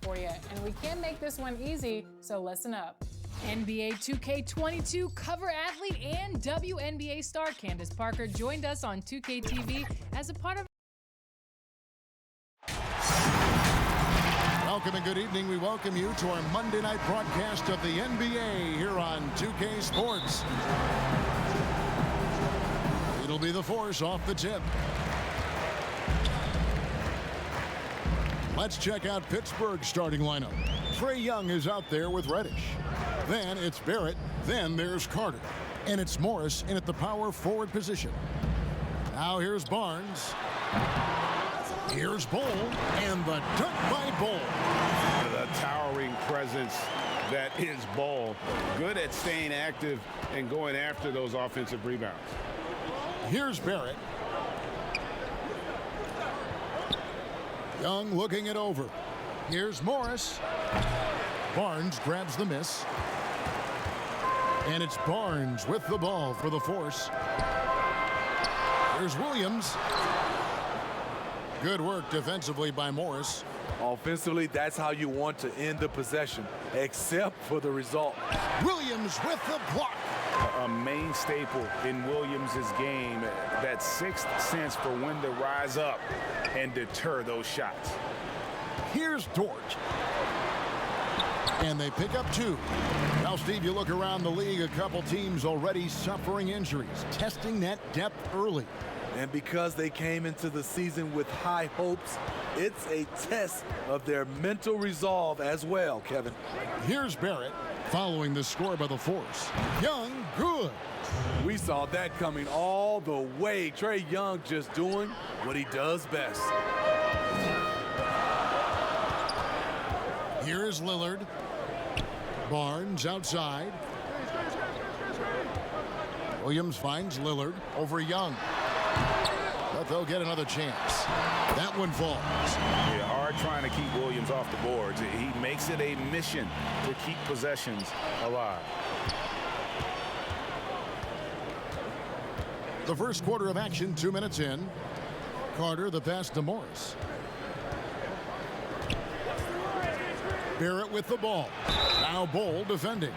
for you, and we can't make this one easy, so listen up. NBA 2K22 cover athlete and WNBA star Candace Parker joined us on 2K TV as a part of. Welcome and good evening. We welcome you to our Monday night broadcast of the NBA here on 2K Sports. It'll be the Force off the tip. Let's check out Pittsburgh's starting lineup. Trae Young is out there with Reddish. Then it's Barrett. Then there's Carter. And it's Morris in at the power forward position. Now here's Barnes. Here's Bol. And the dunk by Bol. The towering presence that is Bol. Good at staying active and going after those offensive rebounds. Here's Barrett. Young looking it over. Here's Morris. Barnes grabs the miss. And it's Barnes with the ball for the Force. Here's Williams. Good work defensively by Morris. Offensively, that's how you want to end the possession, except for the result. Williams with the block. A main staple in Williams' game, that sixth sense for when to rise up and deter those shots. Here's Dort. And they pick up two. Now, Steve, you look around the league, a couple teams already suffering injuries, testing that depth early. And because they came into the season with high hopes, it's a test of their mental resolve as well, Kevin. Here's Barrett following the score by the Force. Young, good. We saw that coming all the way. Trae Young just doing what he does best. Here is Lillard. Barnes outside. Williams finds Lillard over Young. But they'll get another chance. That one falls. Yeah, hard trying to keep Williams off the boards. He makes it a mission to keep possessions alive. The first quarter of action, 2 minutes in. Carter, the pass to Morris. Barrett with the ball. Now Bol defending.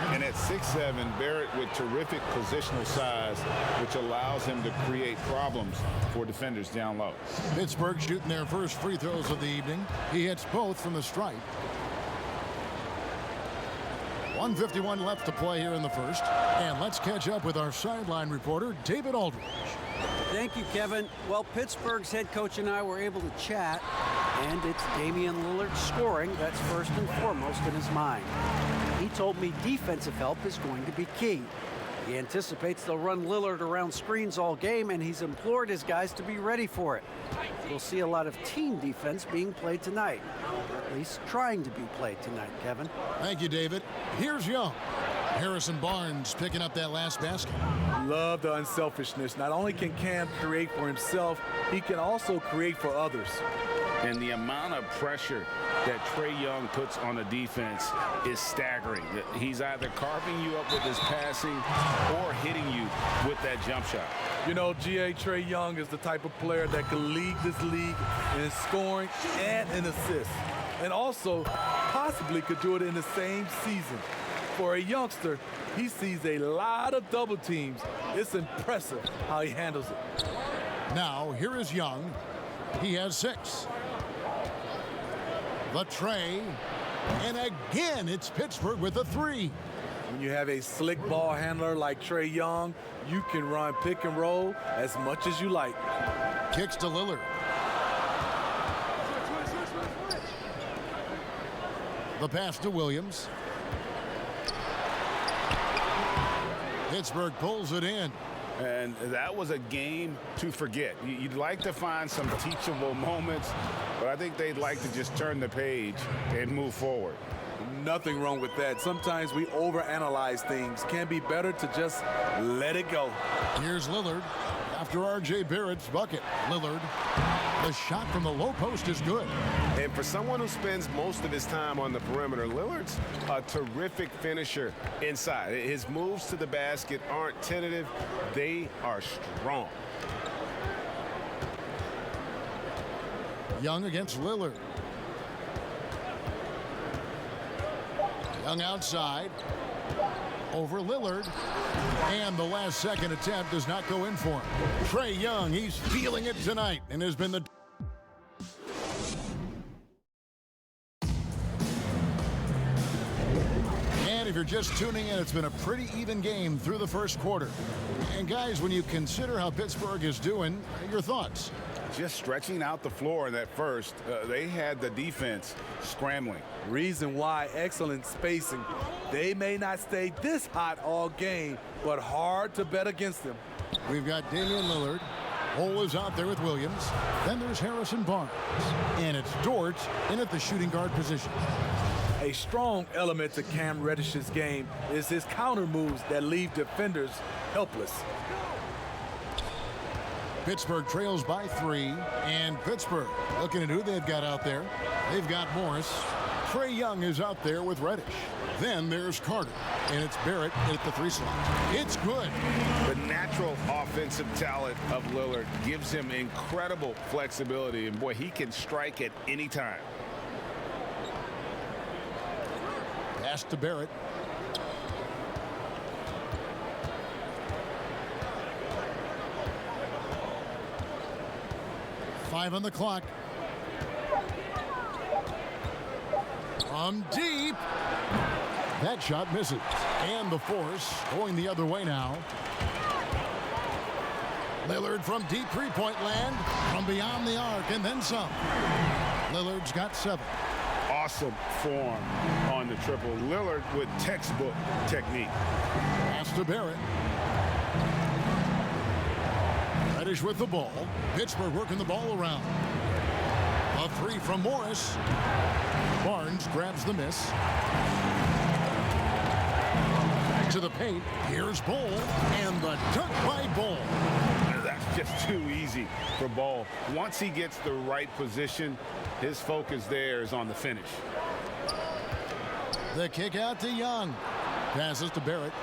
And at 6'7", Barrett with terrific positional size, which allows him to create problems for defenders down low. Pittsburgh shooting their first free throws of the evening. He hits both from the stripe. 1:51 left to play here in the first. And let's catch up with our sideline reporter, David Aldridge. Thank you, Kevin. Well, Pittsburgh's head coach and I were able to chat, and it's Damian Lillard scoring that's first and foremost in his mind. He told me defensive help is going to be key. He anticipates they'll run Lillard around screens all game, and he's implored his guys to be ready for it. We'll see a lot of team defense being played tonight, or at least trying to be played tonight, Kevin. Thank you, David. Here's Young. Harrison Barnes picking up that last basket. Love the unselfishness. Not only can Cam create for himself, he can also create for others. And the amount of pressure that Trae Young puts on the defense is staggering. He's either carving you up with his passing or hitting you with that jump shot. You know, Trae Young is the type of player that can lead this league in scoring and in assists. And also possibly could do it in the same season. For a youngster, he sees a lot of double teams. It's impressive how he handles it. Now, here is Young. He has 6. The Trae. And again, it's Pittsburgh with a 3. When you have a slick ball handler like Trae Young, you can run pick and roll as much as you like. Kicks to Lillard. The pass to Williams. Pittsburgh pulls it in. And that was a game to forget. You'd like to find some teachable moments, but I think they'd like to just turn the page and move forward. Nothing wrong with that. Sometimes we overanalyze things. Can be better to just let it go. Here's Lillard after R.J. Barrett's bucket. Lillard, the shot from the low post is good. And for someone who spends most of his time on the perimeter, Lillard's a terrific finisher inside. His moves to the basket aren't tentative. They are strong. Young against Lillard. Young outside. Over Lillard. And the last second attempt does not go in for him. Trae Young, he's feeling it tonight and has been the... And if you're just tuning in, it's been a pretty even game through the first quarter. And guys, when you consider how Pittsburgh is doing, your thoughts? Just stretching out the floor in that first, they had the defense scrambling. Reason why, excellent spacing. They may not stay this hot all game, but hard to bet against them. We've got Damian Lillard. Hole is out there with Williams. Then there's Harrison Barnes. And it's Dort in at the shooting guard position. A strong element to Cam Reddish's game is his counter moves that leave defenders helpless. Pittsburgh trails by 3, and Pittsburgh looking at who they've got out there. They've got Morris. Trae Young is out there with Reddish. Then there's Carter, and it's Barrett at the 3 slot. It's good. The natural offensive talent of Lillard gives him incredible flexibility, and boy, he can strike at any time. Pass to Barrett. Five on the clock. From deep. That shot misses. And the force going the other way now. Lillard from deep three-point land. From beyond the arc and then some. Lillard's got 7. Awesome form on the triple. Lillard with textbook technique. Pass to Barrett. Reddish with the ball. Pittsburgh working the ball around. A 3 from Morris. Barnes grabs the miss. To the paint. Here's Ball. And the dunk by Ball. That's just too easy for Ball. Once he gets the right position, his focus there is on the finish. The kick out to Young. Passes to Barrett.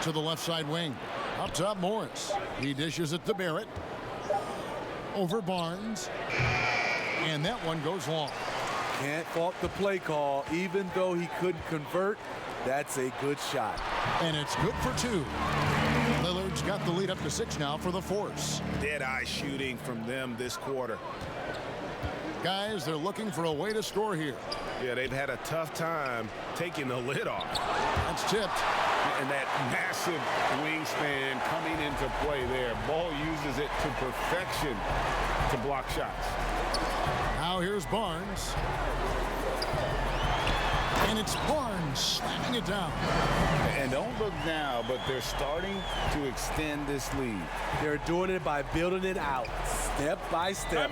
To the left side wing. Up top, Morris. He dishes it to Barrett. Over Barnes. And that one goes long. Can't fault the play call. Even though he couldn't convert, that's a good shot. And it's good for 2. Lillard's got the lead up to 6 now for the Force. Dead-eye shooting from them this quarter. Guys, they're looking for a way to score here. Yeah, they've had a tough time taking the lid off. That's tipped. And that massive wingspan coming into play there. Ball uses it to perfection to block shots. Now here's Barnes. And it's Barnes slamming it down. And don't look now, but they're starting to extend this lead. They're doing it by building it out, step by step,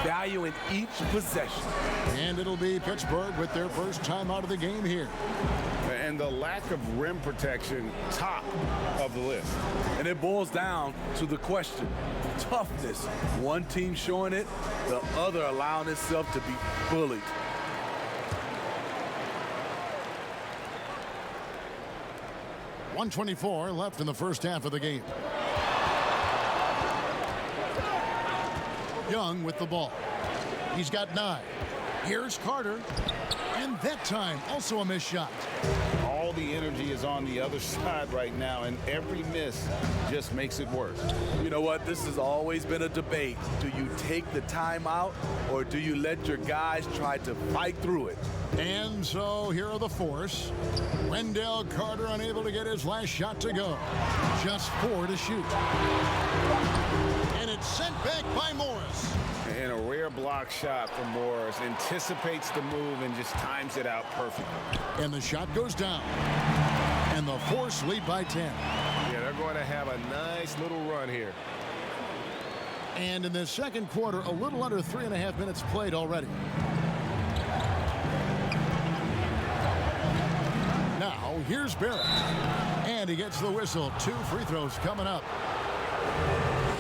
valuing each possession. And it'll be Pittsburgh with their first time out of the game here. And the lack of rim protection, top of the list. And it boils down to the question, toughness. One team showing it, the other allowing itself to be bullied. .124 left in the first half of the game. Young with the ball. He's got 9. Here's Carter. And that time, also a missed shot. All the energy is on the other side right now, and every miss just makes it worse. You know what? This has always been a debate. Do you take the timeout, or do you let your guys try to fight through it? And so here are the Force. Wendell Carter unable to get his last shot to go. Just 4 to shoot. And it's sent back by Morris. And a rare block shot from Morris. Anticipates the move and just times it out perfectly. And the shot goes down. And the Force lead by 10. Yeah, they're going to have a nice little run here. And in the second quarter, a little under 3.5 minutes played already. Now, here's Barrett. And he gets the whistle. 2 free throws coming up.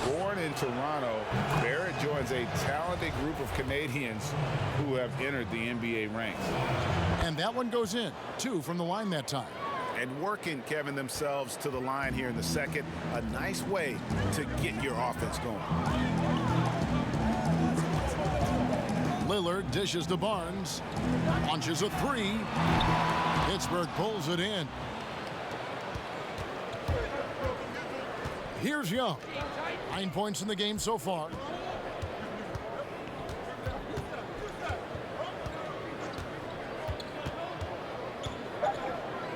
Born in Toronto, Barrett joins a talented group of Canadians who have entered the NBA ranks. And that one goes in. 2 from the line that time. And working, Kevin, themselves to the line here in the second. A nice way to get your offense going. Lillard dishes to Barnes. Launches a three. Pittsburgh pulls it in. Here's Young. 9 points in the game so far.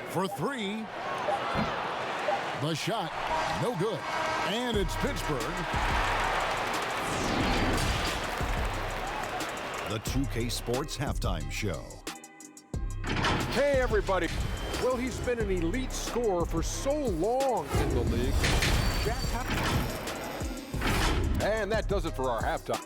For three. The shot, no good. And it's Pittsburgh. The 2K Sports Halftime Show. Hey, everybody. Well, he's been an elite scorer for so long in the league. And that does it for our halftime.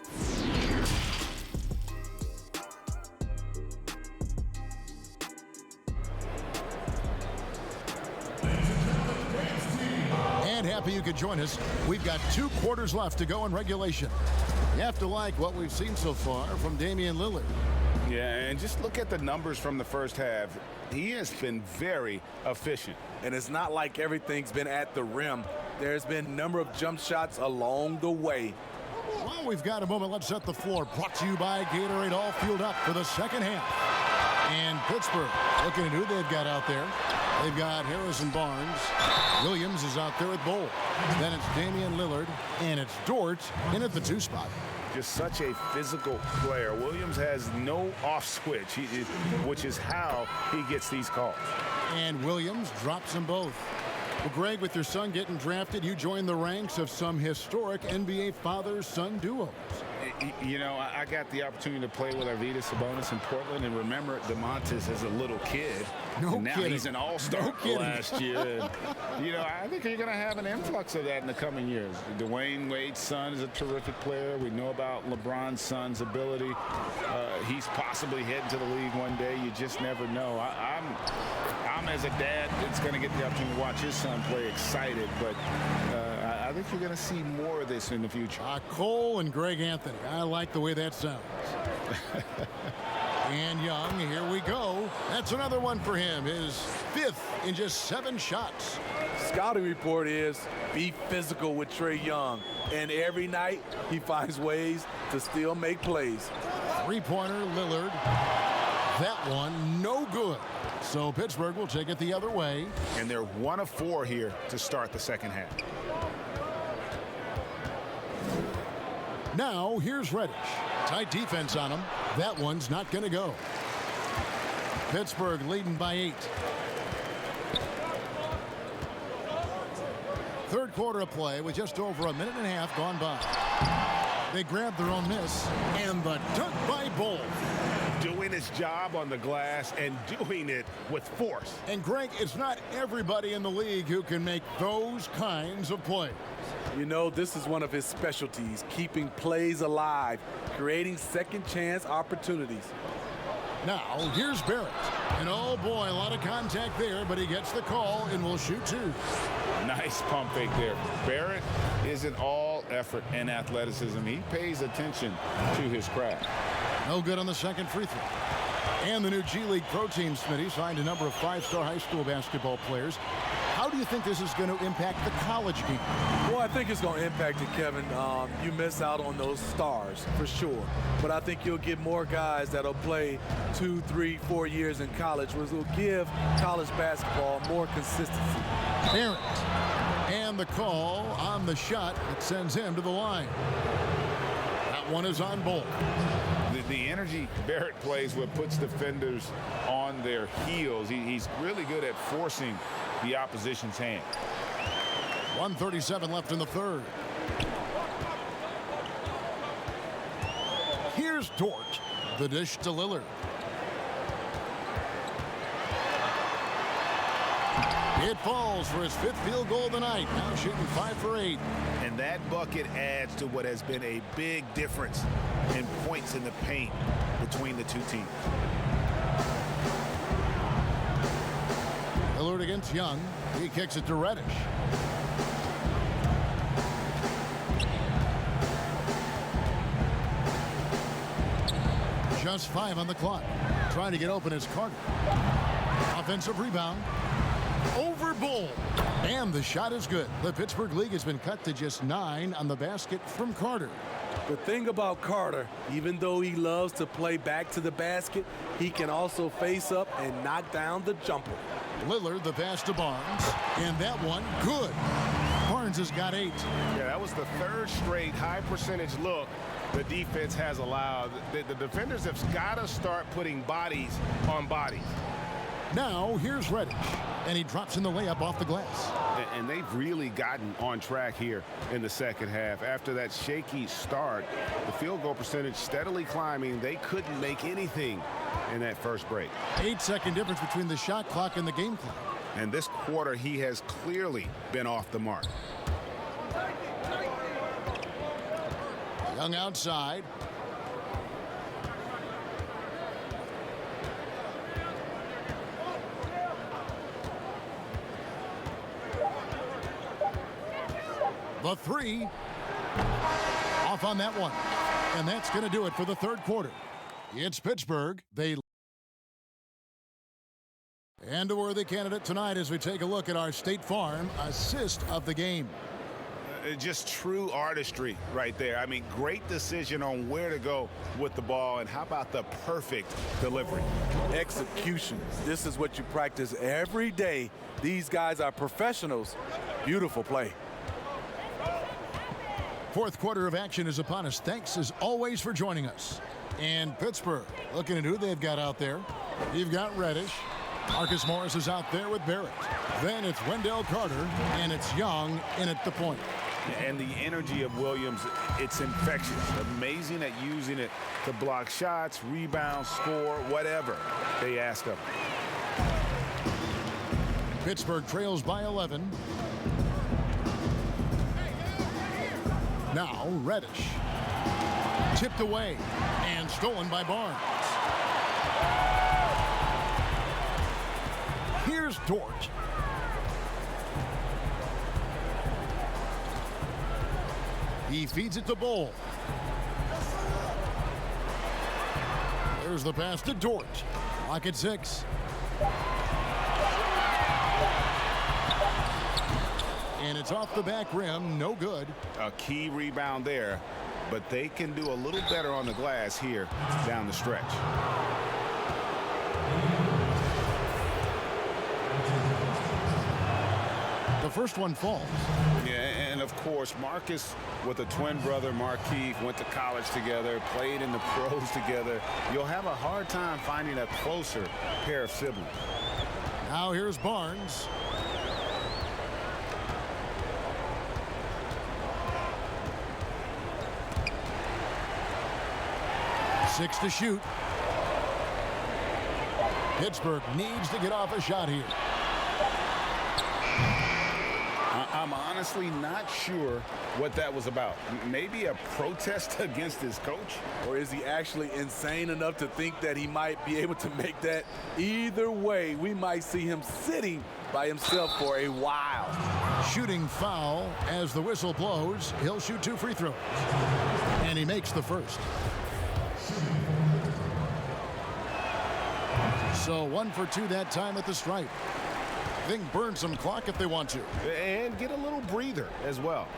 And happy you could join us. We've got 2 quarters left to go in regulation. You have to like what we've seen so far from Damian Lillard. Yeah, and just look at the numbers from the first half. He has been very efficient. And it's not like everything's been at the rim. There's been a number of jump shots along the way. Well, we've got a moment. Let's set the floor. Brought to you by Gatorade, all fueled up for the second half. And Pittsburgh looking at who they've got out there. They've got Harrison Barnes. Williams is out there at Bowl. Then it's Damian Lillard, and it's Dort in at the 2 spot. Just such a physical player. Williams has no off switch, which is how he gets these calls. And Williams drops them both. Well, Greg, with your son getting drafted, you joined the ranks of some historic NBA father-son duos. You know, I got the opportunity to play with Arvydas Sabonis in Portland, and remember DeMontis as a little kid. No and now kidding. He's an all-star last year. And, you know, I think you're going to have an influx of that in the coming years. Dwayne Wade's son is a terrific player. We know about LeBron's son's ability. He's possibly heading to the league one day. You just never know. I'm as a dad that's going to get the opportunity to watch his son play excited, but I think you're going to see more of this in the future. Cole and Greg Anthony. I like the way that sounds. And Young, here we go. That's another one for him. His 5th in just 7 shots. Scouting report is be physical with Trae Young. And every night he finds ways to still make plays. 3-pointer, Lillard. That one, no good. So Pittsburgh will take it the other way. And they're 1 of 4 here to start the second half. Now, here's Reddish. Tight defense on him. That one's not going to go. Pittsburgh leading by 8. Third quarter of play with just over a minute and a half gone by. They grabbed their own miss, and the dunk by Bull. Doing his job on the glass and doing it with force. And Greg, it's not everybody in the league who can make those kinds of plays. You know, this is one of his specialties, keeping plays alive, creating second chance opportunities. Now, here's Barrett. And oh boy, a lot of contact there, but he gets the call and will shoot 2. Nice pump fake there. Barrett is an all effort and athleticism. He pays attention to his craft. No good on the second free throw. And the new G League Pro Team, Smitty, signed a number of 5-star high school basketball players. How do you think this is going to impact the college game? Well, I think it's going to impact it, Kevin. You miss out on those stars, for sure. But I think you'll get more guys that'll play 2, 3, 4 years in college, which will give college basketball more consistency. Barrett. And the call on the shot that sends him to the line. That one is on Bull. The energy Barrett plays with puts defenders on their heels. He's really good at forcing the opposition's hand. 1:37 left in the third. Here's Dort. The dish to Lillard. It falls for his 5th field goal of the night. Now shooting 5 for 8. And that bucket adds to what has been a big difference in points in the paint between the two teams. Lillard against Young. He kicks it to Reddish. Just 5 on the clock. Trying to get open is Carter. Offensive rebound. Over Bull. And the shot is good. The Pittsburgh League has been cut to just 9 on the basket from Carter. The thing about Carter, even though he loves to play back to the basket, he can also face up and knock down the jumper. Lillard, the pass to Barnes, and that one, good. Barnes has got 8. Yeah, that was the 3rd straight high percentage look the defense has allowed. The defenders have got to start putting bodies on bodies. Now, here's Reddish, and he drops in the layup off the glass. And they've really gotten on track here in the second half. After that shaky start, the field goal percentage steadily climbing. They couldn't make anything in that first break. 8-second difference between the shot clock and the game clock. And this quarter, he has clearly been off the mark. Young outside. The 3 off on that one. And that's going to do it for the third quarter. It's Pittsburgh. And a worthy candidate tonight as we take a look at our State Farm assist of the game. Just true artistry right there. I mean, great decision on where to go with the ball, and how about the perfect delivery? Execution. This is what you practice every day. These guys are professionals. Beautiful play. Fourth quarter of action is upon us. Thanks as always for joining us. And Pittsburgh, looking at who they've got out there. You've got Reddish. Marcus Morris is out there with Barrett. Then it's Wendell Carter, and it's Young in at the point. And the energy of Williams, it's infectious. Amazing at using it to block shots, rebound, score, whatever they ask of him. Pittsburgh trails by 11. Now Reddish. Tipped away and stolen by Barnes. Here's Dort. He feeds it to Bull. There's the pass to Dort. Lock at 6. And it's off the back rim. No good. A key rebound there, but they can do a little better on the glass here down the stretch. The first one falls. Yeah, and of course, Marcus with a twin brother, Markeith, went to college together, played in the pros together. You'll have a hard time finding a closer pair of siblings. Now here's Barnes. Six to shoot. Pittsburgh needs to get off a shot here. I'm honestly not sure what that was about. Maybe a protest against his coach? Or is he actually insane enough to think that he might be able to make that? Either way, we might see him sitting by himself for a while. Shooting foul as the whistle blows. He'll shoot 2 free throws. And he makes the first. So 1 for 2 that time at the stripe. They can burn some clock if they want to. And get a little breather as well.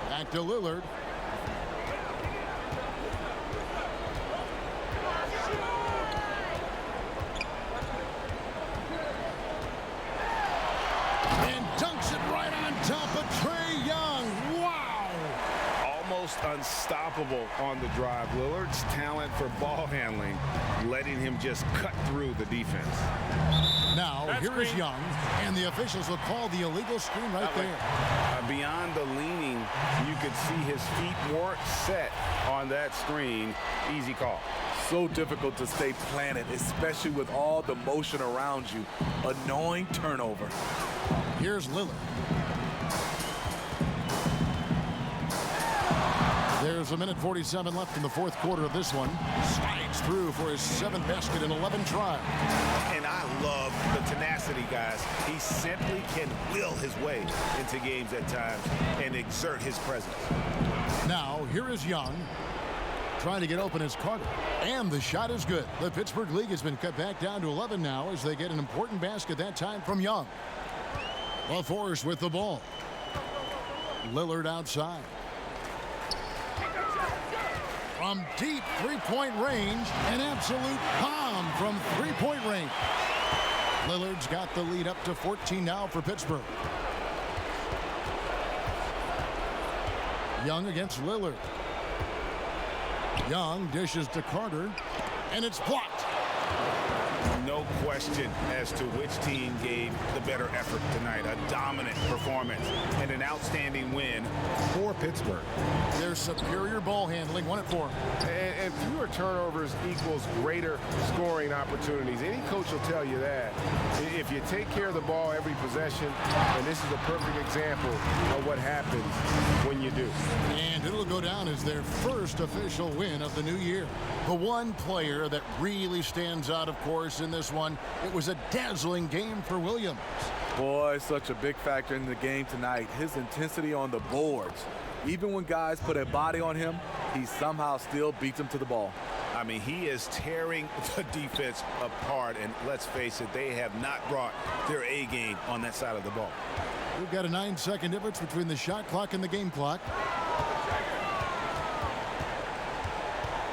Back to Lillard. And dunks it right on top of Trae Young. Wow! Almost unstoppable on the drive. Lillard's talent for ball handling, letting him just cut through the defense. Now, here is Young, and the officials will call the illegal screen right there. Beyond the leaning, you could see his feet weren't set on that screen. Easy call. So difficult to stay planted, especially with all the motion around you. Annoying turnover. Here's Lillard. There's a minute 47 left in the fourth quarter of this one. Slides through for his 7th basket in 11 tries. And I love the tenacity, guys. He simply can will his way into games at times and exert his presence. Now, here is Young. Trying to get open is Carter. And the shot is good. The Pittsburgh League has been cut back down to 11 now as they get an important basket that time from Young. LaForce with the ball. Lillard outside. from deep three-point range. An absolute bomb from three-point range. Lillard's got the lead up to 14 now for Pittsburgh. Young against Lillard. Young dishes to Carter, and it's blocked. No question as to which team gave the better effort tonight. A dominant performance and an outstanding win for Pittsburgh. Their superior ball handling won it for them. And fewer turnovers equals greater scoring opportunities. Any coach will tell you that. If you take care of the ball every possession, and this is a perfect example of what happens when you do. And it'll go down as their first official win of the new year. The one player that really stands out, of course, in this one, it was a dazzling game for Williams. Boy, such a big factor in the game tonight. His intensity on the boards. Even when guys put a body on him, he somehow still beats them to the ball. I mean, he is tearing the defense apart, and let's face it, they have not brought their A game on that side of the ball. We've got a 9-second difference between the shot clock and the game clock.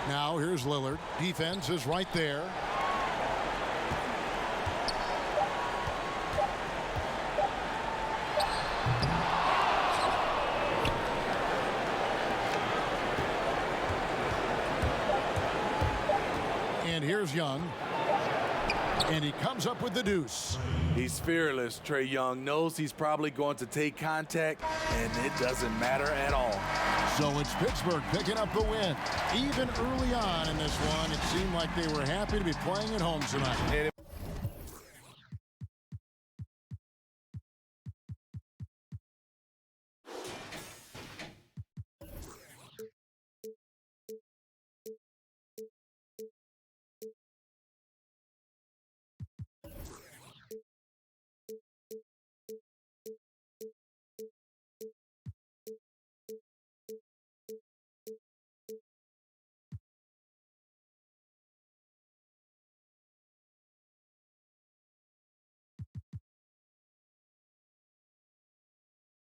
Now here's Lillard. Defense is right there. And here's Young. And he comes up with the deuce. He's fearless. Trae Young knows he's probably going to take contact, and it doesn't matter at all. So it's Pittsburgh picking up the win. Even early on in this one, it seemed like they were happy to be playing at home tonight. And it